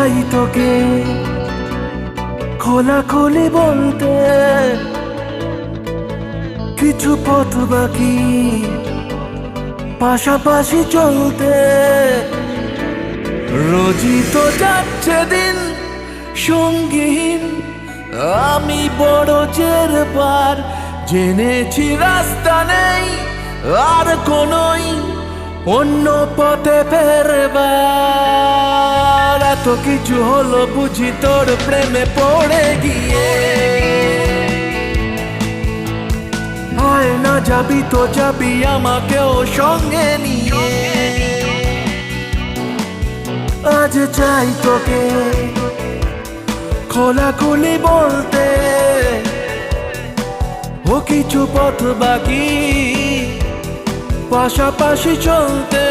চাই তোকে খোলাখুলি বলতে, কিছু পথ বাকি পাশাপাশি চলতে। রোজই তো যাচ্ছে দিন সঙ্গীহীন, আমি বড় জেরবার জেনেছি রাস্তা নেই আর কোনোই অন্য পথে ফেরবার। এত কিছু হলো বুঝি তোর প্রেমে পড়ে গিয়ে, আয় না যাবি তো যাবি আমাকেও সঙ্গে নিয়ে। আজ চাই তোকে খোলাখুলি বলতে, ও কিছু পথ বাকি পাশাপাশি চলতে।